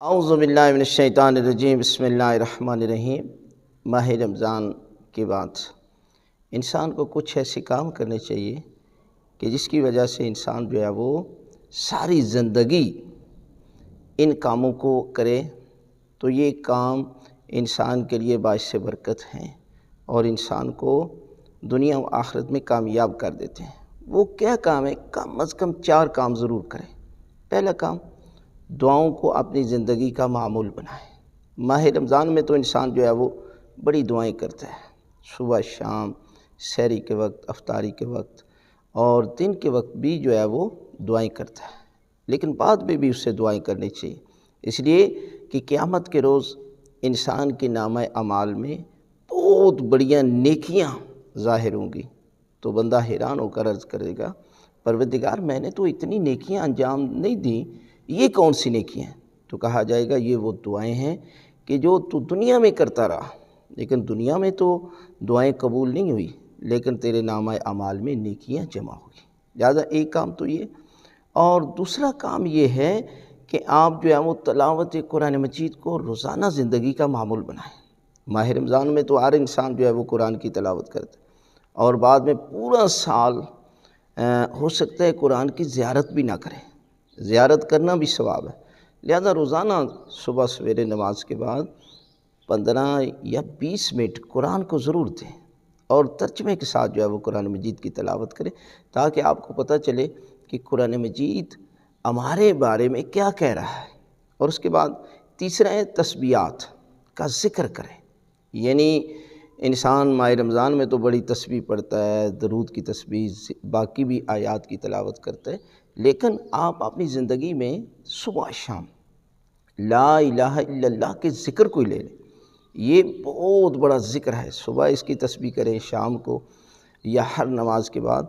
اعوذ باللہ من الشیطان الرجیم، بسم اللہ الرحمن الرحیم۔ ماہ رمضان کے بعد انسان کو کچھ ایسے کام کرنے چاہیے کہ جس کی وجہ سے انسان جو ہے وہ ساری زندگی ان کاموں کو کرے، تو یہ کام انسان کے لیے باعث برکت ہیں اور انسان کو دنیا و آخرت میں کامیاب کر دیتے ہیں۔ وہ کیا کام ہے؟ کم از کم 4 کام ضرور کریں۔ پہلا کام، دعاؤں کو اپنی زندگی کا معمول بنائیں۔ ماہ رمضان میں تو انسان جو ہے وہ بڑی دعائیں کرتا ہے، صبح شام، سحری کے وقت، افطاری کے وقت اور دن کے وقت بھی جو ہے وہ دعائیں کرتا ہے، لیکن بعد میں بھی اسے دعائیں کرنی چاہیے، اس لیے کہ قیامت کے روز انسان کے نامہ اعمال میں بہت بڑیاں نیکیاں ظاہر ہوں گی۔ تو بندہ حیران ہو کر عرض کرے گا، پروردگار میں نے تو اتنی نیکیاں انجام نہیں دیں، یہ کون سی نیکیاں ہیں؟ تو کہا جائے گا یہ وہ دعائیں ہیں کہ جو تو دنیا میں کرتا رہا، لیکن دنیا میں تو دعائیں قبول نہیں ہوئی، لیکن تیرے نامہ اعمال میں نیکیاں جمع ہوگی۔ لہٰذا ایک کام تو یہ، اور دوسرا کام یہ ہے کہ آپ جو ہے وہ تلاوت قرآن مجید کو روزانہ زندگی کا معمول بنائیں۔ ماہ رمضان میں تو ہر انسان جو ہے وہ قرآن کی تلاوت کرتا ہے، اور بعد میں پورا سال ہو سکتا ہے قرآن کی زیارت بھی نہ کریں، زیارت کرنا بھی ثواب ہے۔ لہذا روزانہ صبح سویرے نماز کے بعد 15 یا 20 منٹ قرآن کو ضرور دیں اور ترجمے کے ساتھ جو ہے وہ قرآن مجید کی تلاوت کریں، تاکہ آپ کو پتہ چلے کہ قرآن مجید ہمارے بارے میں کیا کہہ رہا ہے۔ اور اس کے بعد تیسرا ہے تسبیحات کا ذکر کریں، یعنی انسان ماہ رمضان میں تو بڑی تسبیح پڑھتا ہے، درود کی تسبیح، باقی بھی آیات کی تلاوت کرتا ہے، لیکن آپ اپنی زندگی میں صبح شام لا الہ الا اللہ کے ذکر کو لے لیں۔ یہ بہت بڑا ذکر ہے، صبح اس کی تسبیح کریں، شام کو یا ہر نماز کے بعد۔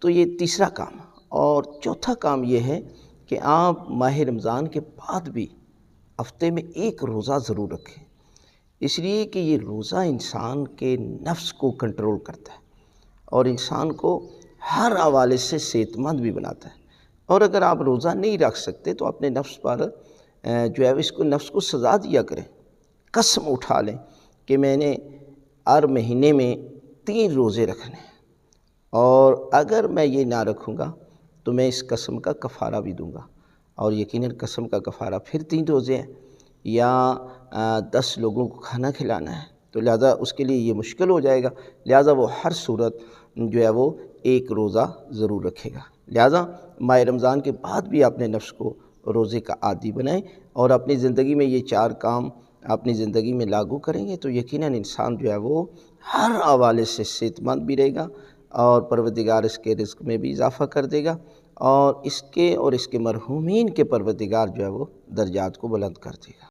تو یہ تیسرا کام، اور چوتھا کام یہ ہے کہ آپ ماہ رمضان کے بعد بھی ہفتے میں ایک روزہ ضرور رکھیں، اس لیے کہ یہ روزہ انسان کے نفس کو کنٹرول کرتا ہے اور انسان کو ہر حوالے سے صحت مند بھی بناتا ہے۔ اور اگر آپ روزہ نہیں رکھ سکتے تو اپنے نفس پر جو ہے اس کو نفس کو سزا دیا کریں، قسم اٹھا لیں کہ میں نے ہر مہینے میں 3 روزے رکھنے ہیں، اور اگر میں یہ نہ رکھوں گا تو میں اس قسم کا کفارہ بھی دوں گا، اور یقیناً قسم کا کفارہ پھر 3 روزے ہیں یا 10 لوگوں کو کھانا کھلانا ہے، تو لہذا اس کے لیے یہ مشکل ہو جائے گا، لہذا وہ ہر صورت جو ہے وہ ایک روزہ ضرور رکھے گا۔ لہذا ماہ رمضان کے بعد بھی اپنے نفس کو روزے کا عادی بنائیں، اور اپنی زندگی میں یہ 4 کام اپنی زندگی میں لاگو کریں گے تو یقیناً انسان جو ہے وہ ہر حوالے سے صحت مند بھی رہے گا، اور پروردگار اس کے رزق میں بھی اضافہ کر دے گا، اور اس کے مرحومین کے پروردگار جو ہے وہ درجات کو بلند کر دے گا۔